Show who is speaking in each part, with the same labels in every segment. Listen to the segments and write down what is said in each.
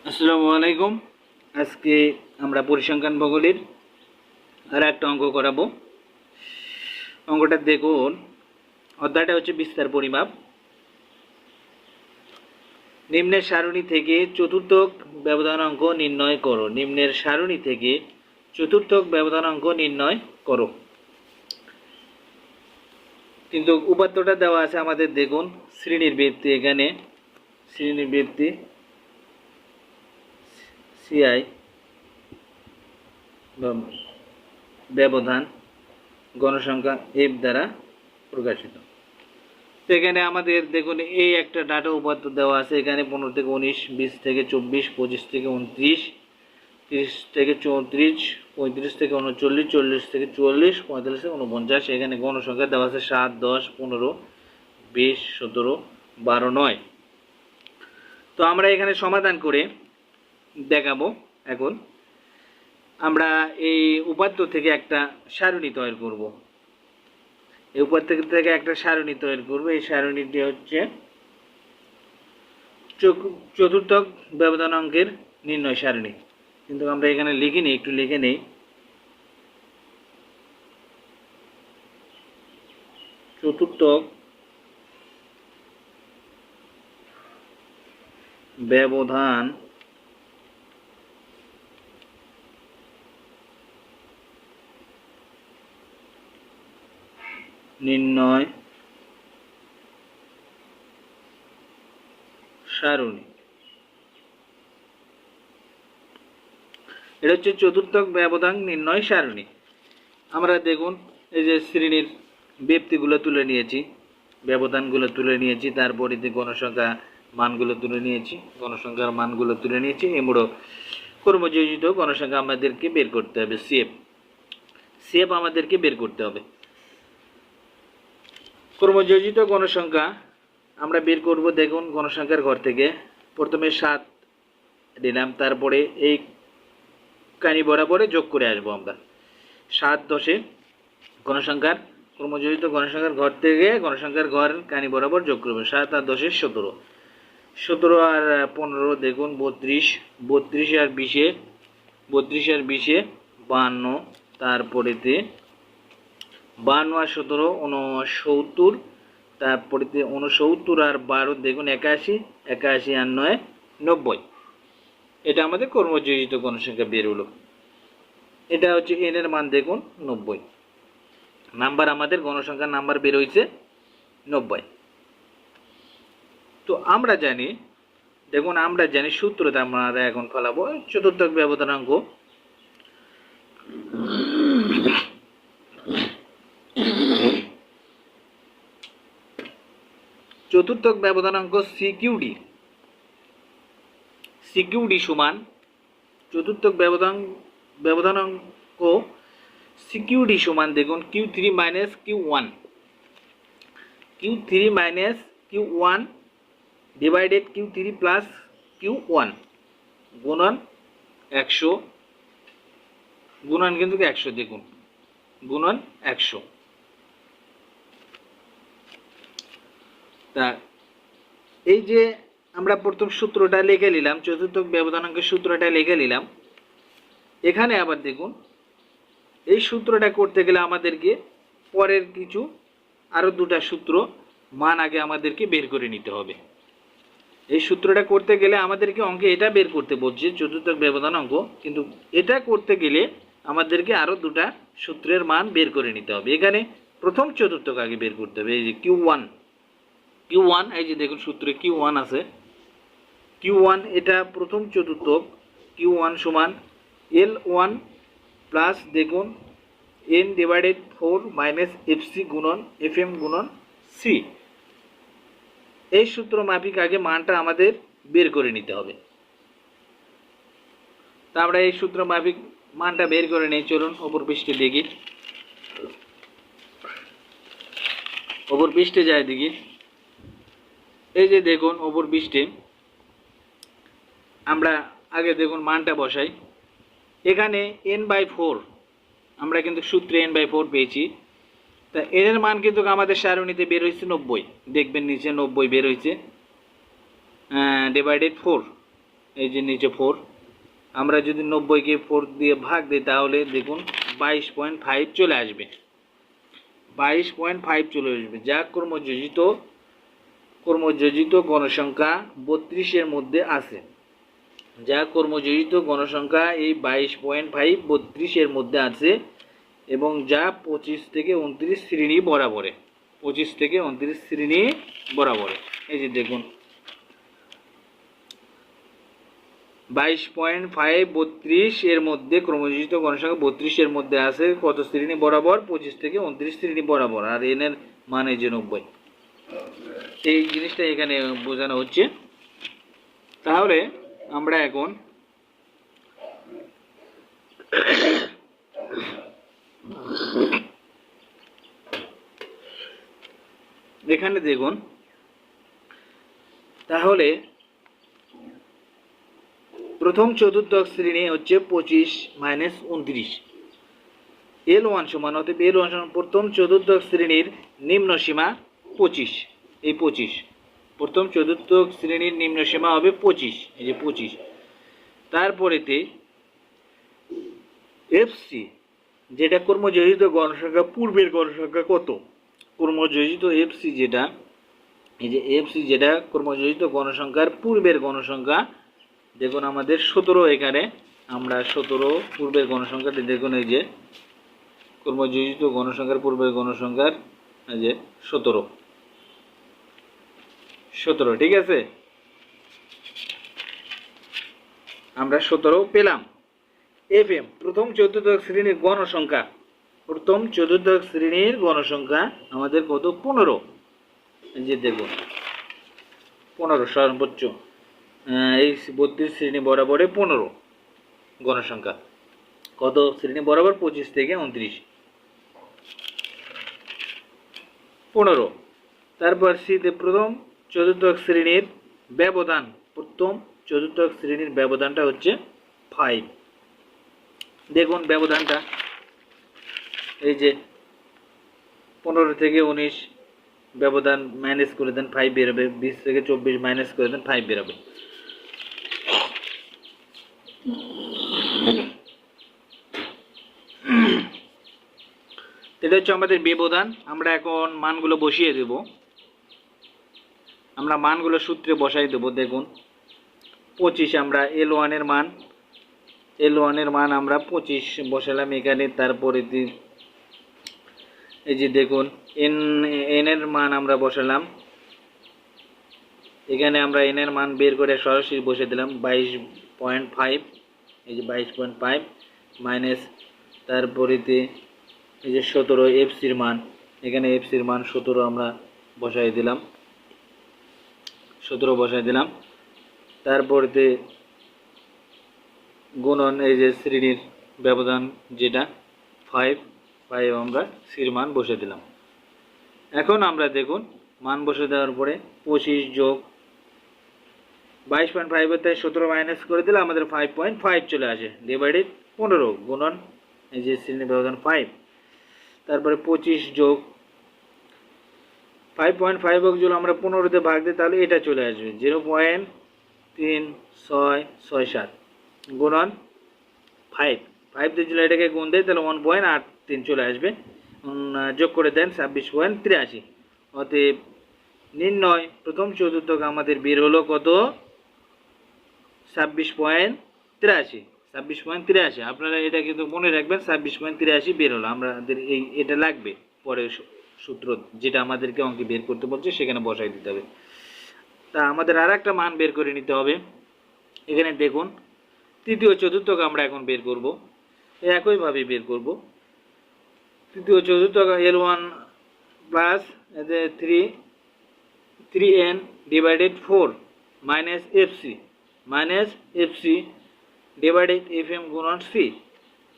Speaker 1: আসসালামু আলাইকুম। আজকে আমরা পরিসংখ্যান ভূগোলের আর একটা অঙ্ক করাবো। অঙ্কটা দেখুন, অধ্যায়টা হচ্ছে বিস্তার পরিমাপ। নিম্নের সারণী থেকে চতুর্থক ব্যবধান অঙ্ক নির্ণয় করো। নিম্নের সারণী থেকে চতুর্থক ব্যবধান অঙ্ক নির্ণয় করো। কিন্তু উপাত্তটা দেওয়া আছে আমাদের, দেখুন শ্রেণীর ব্যক্তি, এখানে শ্রেণীর ব্যক্তি সিআই ব্যবধান গণসংখ্যা এফ দ্বারা প্রকাশিত। তো এখানে আমাদের দেখুন এই একটা ডাটা উপাত্ত দেওয়া আছে। এখানে 15 থেকে 19, 20 থেকে 24, 25 থেকে 29, 30 থেকে 34, 35 থেকে 39, 40 থেকে 44, 45 থেকে 49। এখানে গণসংখ্যা দেওয়া আছে 7, 10, 15, 20, 17, 12, 9। তো আমরা এখানে সমাধান করে দেখাবো। এখন আমরা এই উপাত্ত থেকে একটা সারণী তৈরি করব। এই উপাত্ত থেকে একটা সারণী তৈরি করব। এই সারণীটি হচ্ছে চতুর্থক ব্যবধান অঙ্কের নির্ণয় সারণী। কিন্তু আমরা এখানে লিখিনি, একটু লিখে নেই। চতুর্থক ব্যবধান নির্ণয় সারণী। এটা হচ্ছে চতুর্থক ব্যবধান নির্ণয় সারণী। আমরা দেখুন এই যে শ্রেণীর ব্যক্তিগুলো তুলে নিয়েছি, ব্যবধানগুলো তুলে নিয়েছি, তারপরে যে গণসংখ্যা মানগুলো তুলে নিয়েছি, গণসংখ্যার মানগুলো তুলে নিয়েছি। এমুড়ো কর্মযোজিত গণসংখ্যা আমাদেরকে বের করতে হবে। সিএফ আমাদেরকে বের করতে হবে। কর্মযোজিত গণসংখ্যা আমরা বের করব। দেখুন গণসংখ্যার ঘর থেকে প্রথমে 7 দিলাম, তারপরে এই কানি বরাবরে যোগ করে আসবো আমরা। 7, 10 গণসংখ্যার কর্মযোজিত গণসংখ্যার ঘর থেকে গণসংখ্যার ঘর কানি বরাবর যোগ করবে। 7 আর 10 17, 17 আর 15 দেখুন 32, 32 আর 20, 32 আর 20 52, তারপরেতে 52 আর 17 69, তারপরেতে 69 আর 12 দেখুন 81, 81 আর 9 90। এটা আমাদের কর্মযোজিত গণসংখ্যা বের হলো। এটা হচ্ছে এন এর মান, দেখুন 90 নাম্বার, আমাদের গণসংখ্যার নাম্বার বের হয়েছে 90। তো আমরা জানি, দেখুন আমরা জানি সূত্রটা আমরা এখন ফলাবো। চতুর্থক ব্যবধানাঙ্ক চতুর্থক ব্যবধানাঙ্ক সিকিউডি সমান চতুর্থক ব্যবধানাঙ্ক সিকিউডি সমান দেখুন Q3 minus Q1, Q3 minus Q1 divided Q3 plus Q1 গুণন 100, গুণন কিন্তু 100, দেখুন গুণন 100। তা এই যে আমরা প্রথম সূত্রটা লিখে নিলাম, চতুর্থক ব্যবধানাঙ্কের সূত্রটা লিখে নিলাম। এখানে আবার দেখুন এই সূত্রটা করতে গেলে আমাদেরকে পরের কিছু আরও দুটা সূত্র মান আগে আমাদেরকে বের করে নিতে হবে। এই সূত্রটা করতে গেলে আমাদেরকে অঙ্কে এটা বের করতে বলছে, চতুর্থক ব্যবধান অঙ্ক, কিন্তু এটা করতে গেলে আমাদেরকে আরও দুটা সূত্রের মান বের করে নিতে হবে। এখানে প্রথম চতুর্থক আগে বের করতে হবে। এই যে Q1, এই যে দেখুন সূত্রে Q1 আছে, Q1 এটা প্রথম চতুর্থক। Q1 সমান L1 প্লাস দেখুন N ডিভাইডেড 4 মাইনাস FC গুণন FM গুণন C। এই সূত্র মাফিক আগে মানটা আমাদের বের করে নিতে হবে। তা আমরা এই সূত্র মাফিক মানটা বের করে নেই। চলুন ওপর পৃষ্ঠে দেখি, ওপর পৃষ্ঠে যায় দেখি। এই যে দেখুন ওপর পৃষ্ঠে আমরা আগে দেখুন মানটা বসাই। এখানে n/4 আমরা কিন্তু সূত্রে n/4 পেয়েছি। তা n এর মান কিন্তু আমাদের সারণীতে বের হয়েছে 90, দেখবেন নিচে 90 বের হয়েছে ডিভাইডেড 4। এই যে নিচে 4, আমরা যদি 90-কে 4 দিয়ে ভাগ দিই তাহলে দেখুন 22.5 চলে আসবে, 22.5 চলে আসবে, যা কর্মযোজিত গণসংখ্যা 32 এর মধ্যে আছে, যা কর্মযোজিত গণসংখ্যা এই 22.5 32 এর মধ্যে আছে এবং যা 25 থেকে 29 শ্রেণী বরাবরে, 25 থেকে 29 শ্রেণী বরাবরে। এই যে দেখুন 22.5 32 এর মধ্যে ক্রমযোজিত গণসংখ্যা 32 এর মধ্যে আছে কত শ্রেণী বরাবর, 25 থেকে 29 শ্রেণী বরাবর, আর এন এর মান এই যে 90। এই জিনিসটা এখানে বোঝানো হচ্ছে। তাহলে আমরা এখন এখানে দেখুন, তাহলে প্রথম চতুর্থক শ্রেণী হচ্ছে 25 মাইনাস 29, L1 সমান, অতএব L1 সমান প্রথম চতুর্থক শ্রেণীর নিম্ন সীমা 25, এই 25 প্রথম চতুর্থক শ্রেণীর নিম্ন সীমা হবে 25, এই যে 25। তারপরেতে এফসি যেটা কর্মযোজিত গণসংখ্যা পূর্বের গণসংখ্যা কত, কর্মযোজিত এফসি যেটা, এই যে এফসি যেটা কর্মযোজিত গণসংখ্যার পূর্বের গণসংখ্যা, দেখুন আমাদের 17, এখানে আমরা 17 পূর্বের গণসংখ্যাটি দেখুন, এই যে কর্মযোজিত গণসংখ্যার পূর্বের গণসংখ্যার এই যে 17, ঠিক আছে, আমরা 17 পেলাম। এফএম প্রথম চতুর্থক শ্রেণীর গণসংখ্যা, প্রথম চতুর্থক শ্রেণীর গণসংখ্যা আমাদের কত, 15, এই যে দেখুন 15 সর্বোচ্চ, এই 32 শ্রেণী বরাবরে 15 গণসংখ্যা, কত শ্রেণী বরাবর, 25 থেকে 29, 15। তারপর সিতে প্রথম চতুর্থক শ্রেণীর ব্যবধান, প্রথম চতুর্থক শ্রেণীর ব্যবধানটা হচ্ছে 5, দেখুন ব্যবধানটা এই যে 15 থেকে 19 ব্যবধান মাইনাস করে দেন 5 বেরোবে, 20 থেকে 24 মাইনাস করে দেন 5 বেরোবে। এটা হচ্ছে আমাদের ব্যবধান। আমরা এখন মানগুলো বসিয়ে দেব, আমরা মানগুলো সূত্রে বসাই দেব। দেখুন 25 আমরা L1 এর মান আমরা 25 বসালাম এখানে। তারপরে এই যে দেখুন এন এর মান আমরা বসালাম এখানে, আমরা এন এর মান বের করে সরাসরি বসে দিলাম 22.5, এই যে 22.5 মাইনাস, তারপরেতে এই যে 17 এফসির মান, এখানে এফসির মান 17 আমরা বসাই দিলাম, 17 বসাই দিলাম। তারপরেতে গুণন এই যে শ্রেণীর ব্যবধান যেটা 5 আমরা সির মান বসে দিলাম। এখন আমরা দেখুন মান বসে দেওয়ার পরে 25 যোগ 22.5 তাই 17 মাইনাস করে দিলে আমাদের 5.5 চলে আসে, ডিভাইডেড 15 গুণন এই যে শ্রেণীর ব্যবধান 5, তারপরে 25 যোগ 5.5 যোগ আমরা 15 তে ভাগ দিই তাহলে এটা চলে আসবে 0.3667 গুণন 5 দিয়ে যদি এটাকে গুণ দেয় তাহলে 1.83 চলে আসবে, যোগ করে দেন 26.83। অতএব নির্ণয় প্রথম চতুর্থক আমাদের বের হলো কত, 26.83। আপনারা এটা কিন্তু মনে রাখবেন, 26.83 বের হলো। আমাদের এটা লাগবে পরে সূত্র যেটা আমাদেরকে অঙ্কে বের করতে বলছে সেখানে বসাই দিতে হবে। তা আমাদের আর একটা মান বের করে নিতে হবে। এখানে দেখুন তৃতীয় চতুর্থক আমরা এখন বের করব, একইভাবে বের করব। তৃতীয় চতুর্থক L1 plus 3n divided 4 minus FC divided FM গুণন সি।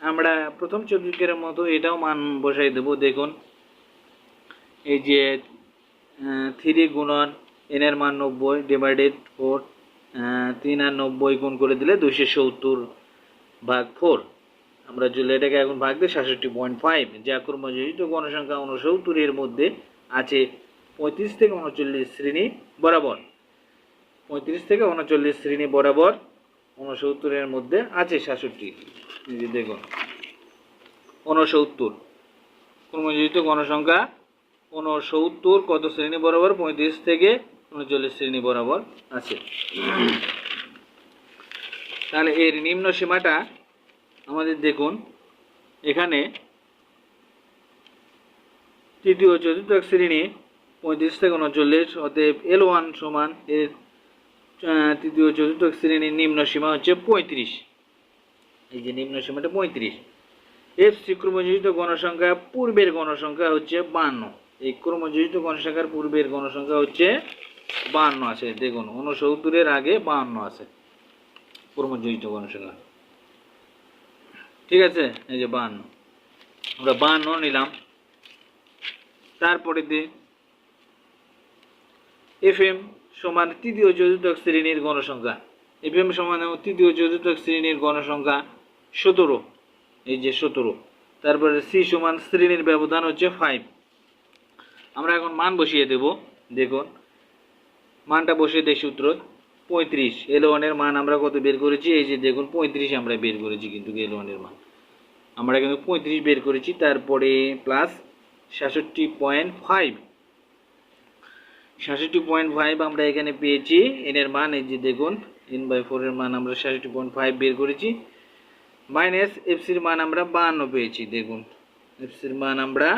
Speaker 1: আমরা প্রথম চতুর্থকের মতো এটাও মান বসাই দেব। দেখুন এই যে 3 গুণন এন এর মান 90 ডিভাইডেড 4, 3 আর 90 গুণ করে দিলে 270 ভাগ 4। আমরা যদি এটাকে এখন ভাগ দিই 67.5, যা কর্মযোজিত গণসংখ্যা 69 এর মধ্যে আছে 35 থেকে 39 শ্রেণী বরাবর, 35 থেকে 39 শ্রেণী বরাবর 69 মধ্যে আছে 67। এই যে দেখুন 69 ক্রমযোজিত গণসংখ্যা 69 কত শ্রেণী বরাবর? 35 থেকে 39 শ্রেণী বরাবর আছে। তাহলে এর নিম্ন সীমাটা আমাদের দেখুন এখানে তৃতীয় ও চতুর্থ শ্রেণী 35 থেকে 39, অতএব L1 সমান এর তৃতীয় চতুর্থ শ্রেণীর নিম্ন সীমা হচ্ছে 35। এই যে নিম্ন সীমাটা 35। এফসি ক্রমযোজিত গণসংখ্যা পূর্বের গণসংখ্যা হচ্ছে 52। এই ক্রমযোজিত গণসংখ্যার পূর্বের গণসংখ্যা হচ্ছে 52 আছে। দেখুন 69 আগে 52 আছে ক্রমযোজিত গণসংখ্যা। ঠিক আছে, এই যে 52, আমরা 52 নিলাম। তারপরে এফএম সমান তৃতীয় চতুর্থ শ্রেণীর গণসংখ্যা। এফএম সমান তৃতীয় চতুর্থ শ্রেণীর গণসংখ্যা 17। এই যে 17। তারপরে সি সমান শ্রেণীর ব্যবধান হচ্ছে 5। আমরা এখন মান বসিয়ে দেব। দেখুন মানটা বসিয়ে দেই সূত্র 35। L1 এর মান আমরা কত বের করেছি? এই যে দেখুন 35 আমরা বের করেছি, কিন্তু L1 এর মান আমরা কিন্তু 35 বের করেছি। তারপরে প্লাস 66.5 আমরা এখানে পেয়েছি। এন এর মান এই যে দেখুন n/4 এর মান আমরা 66.5 বের করেছি, মাইনাস এফসির মান আমরা 52 পেয়েছি। দেখুন এফসির মান আমরা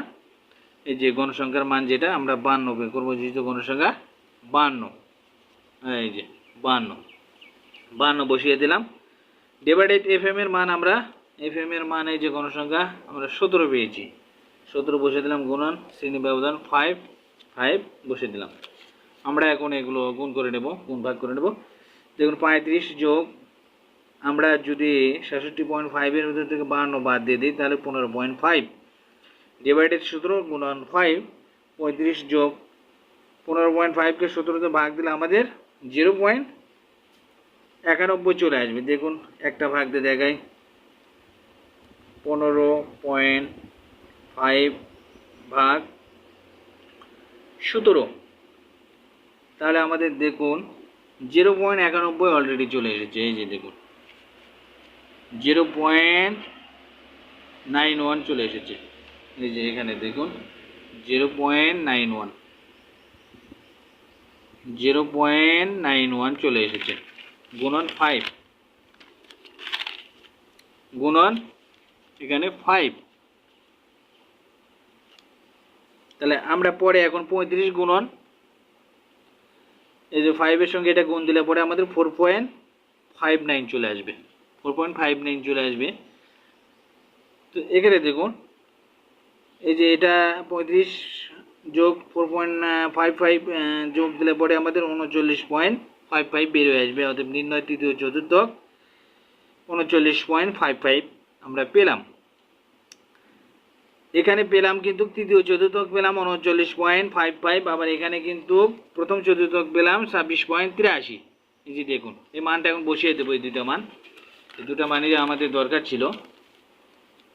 Speaker 1: এই যে গণসংখ্যার মান যেটা আমরা 52 বের করবো, যেহেতু গণসংখ্যা 52, এই যে 52 বসিয়ে দিলাম। ডিভাইডেড এফএম এর মান আমরা এফএম এর মান এই যে গণসংখ্যা আমরা 17 পেয়েছি, 17 বসিয়ে দিলাম, গুণন শ্রেণী ব্যবধান 5 বসিয়ে দিলাম। আমরা এখন এগুলো গুণ করে নেব, গুণ ভাগ করে নেব। দেখুন 35 যোগ আমরা যদি 66.5 এর ভিতর থেকে 52 বাদ দিয়ে দিই তাহলে 15.5 ডিভাইডেড সূত্র গুণন 5। 35 যোগ 15.5 কে 17 তে ভাগ দিলে আমাদের 0.91 চলে আসবে। দেখুন একটা ভাগ দিয়ে দেখাই, 15.5 ভাগ 17, তাহলে আমাদের দেখুন 0.91 অলরেডি চলে এসেছে। এই যে দেখুন 0.91 চলে এসেছে। এই যে এখানে দেখুন 0.91 চলে এসেছে, গুণন 5, গুণন এখানে 5। তাহলে আমরা পরে এখন 35 গুণন এই যে 5 এর সঙ্গে এটা গুণ দিলে পরে আমাদের 4.59 চলে আসবে, 4.59 চলে আসবে। তো এখানে দেখুন এই যে এটা 35 যোগ 4.55 যোগ দিলে পরে আমাদের 39.55 বের হয়ে আসবে। অর্থাৎ নির্ণয় তৃতীয় চতুর্থক 39.55 আমরা পেলাম। এখানে পেলাম কিন্তু তৃতীয় চতুর্থক পেলাম 39.55, আবার এখানে কিন্তু প্রথম চতুর্থক পেলাম 26.83। এই যে দেখুন এই মানটা এখন বসিয়ে দেবো, এই দুটো মান, এই দুটো মানই আমাদের দরকার ছিল।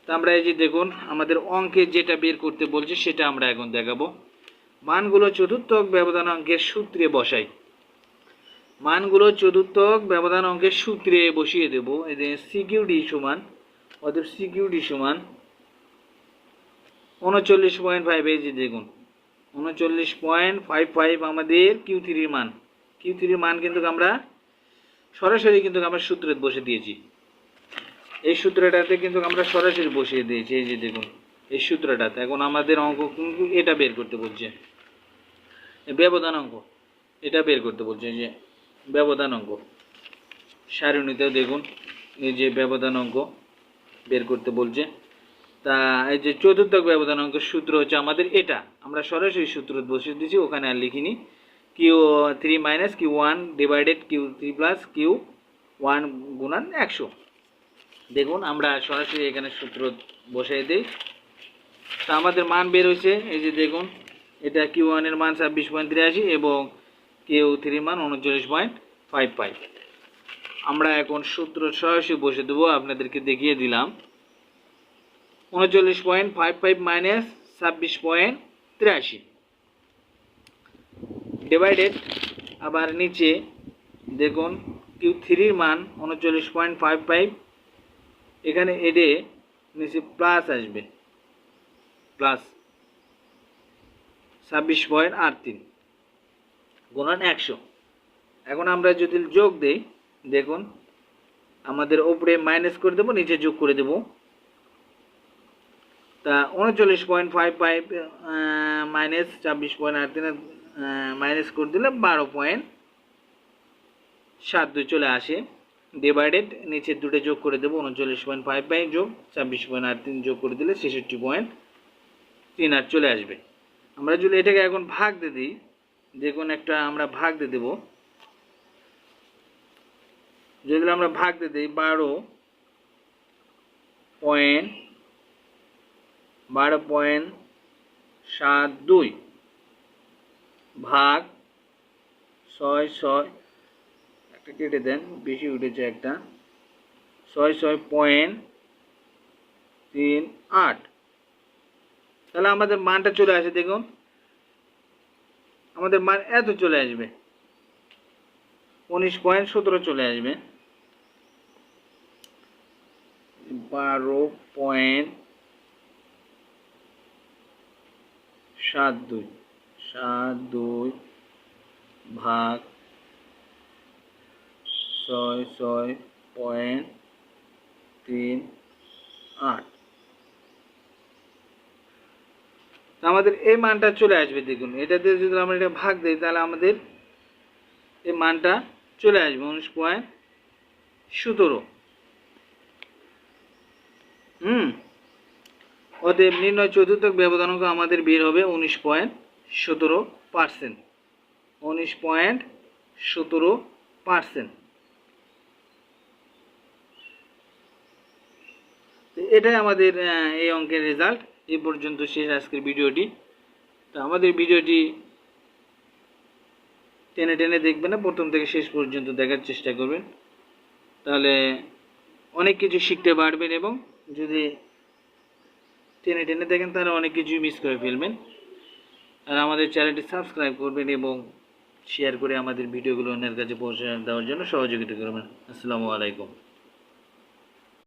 Speaker 1: তো আমরা এই যে দেখুন আমাদের অঙ্কে যেটা বের করতে বলছে সেটা আমরা এখন দেখাবো। মানগুলো চতুর্থক ব্যবধান অঙ্কের সূত্রে বসাই, মানগুলো চতুর্থক ব্যবধান অঙ্কের সূত্রে বসিয়ে দেব। এই যে সিকিউডি সমান, অর্থাৎ সিকিউডি সমান 39.5। এই যে দেখুন 39.55 আমাদের কিউ3 মান, কিউ3 মান কিন্তু আমরা সরাসরি কিন্তু আমরা সূত্রে বসে দিয়েছি, এই সূত্রটাতে কিন্তু আমরা সরাসরি বসিয়ে দিয়েছি। এই যে দেখুন এই সূত্রটাতে এখন আমাদের অঙ্ক কিন্তু এটা বের করতে বলছে, ব্যবধান অঙ্ক এটা বের করতে বলছে। এই যে ব্যবধান অঙ্ক সারণীতেও দেখুন এই যে ব্যবধান অঙ্ক বের করতে বলছে। তা এই যে চতুর্থক ব্যবধান অঙ্কের সূত্র হচ্ছে আমাদের এটা, আমরা সরাসরি সূত্র বসিয়ে দিয়েছি, ওখানে আর লিখিনি। Q3 minus Q1 divided Q3 plus Q1 গুণন 100। দেখুন আমরা সরাসরি এখানে সূত্র বসাই দিই। তা আমাদের মান বের হয়েছে, এই যে দেখুন এটা Q1 এর মান 26.83 এবং Q3 মান 39.55। আমরা এখন সূত্র সরাসরি বসে দেবো, আপনাদেরকে দেখিয়ে দিলাম। 39.55 মাইনাস 26.83 ডিভাইডেড আবার নিচে দেখুন Q3 মান 39.55, এখানে এডে নিচে প্লাস আসবে, প্লাস 26.83 গুণন 100। এখন আমরা যদি যোগ দেই, দেখুন আমাদের উপরে মাইনাস করে দেব, নিচে যোগ করে দেব। তা 39.55 মাইনাস 26.83 মাইনাস করে দিলে 12.72 চলে আসে। ডিভাইডেড নিচের দুটো যোগ করে দেবো, 39.55 যোগ 26.83 যোগ করে দিলে 66.38 চলে আসবে। আমরা যদি এটাকে এখন ভাগ দিয়ে দিই, দেখুন একটা আমরা ভাগ দিয়ে দেবো। যদি আমরা ভাগ দিয়ে দিই 12.72 ভাগ 6 একটা কেটে দেন, বেশি উঠেছে একটা, 66.38, তাহলে আমাদের মানটা চলে আসে। দেখুন আমাদের মান এত চলে আসবে, 19.17 চলে আসবে। 12.72 ভাগ 66.38, আমাদের এই মানটা চলে আসবে। দেখুন এটাতে যদি আমরা এটা ভাগ দিই, তাহলে আমাদের এই মানটা চলে আসবে 19.17। অতএব নির্ণয় চতুর্থক ব্যবধানাঙ্ক আমাদের বের হবে 19.17%। 19.17%। এটাই আমাদের এই অঙ্কের রেজাল্ট। এই পর্যন্ত শেষ আজকের ভিডিওটি। তো আমাদের ভিডিওটি টেনে টেনে দেখবেন না, প্রথম থেকে শেষ পর্যন্ত দেখার চেষ্টা করবেন, তাহলে অনেক কিছু শিখতে পারবেন। এবং যদি টেনে টেনে দেখেন তাহলে অনেক কিছুই মিস করে ফেলবেন। আর আমাদের চ্যানেলটি সাবস্ক্রাইব করবেন এবং শেয়ার করে আমাদের ভিডিওগুলো অন্যের কাছে পৌঁছে দেওয়ার জন্য সহযোগিতা করবেন। আসসালামু আলাইকুম।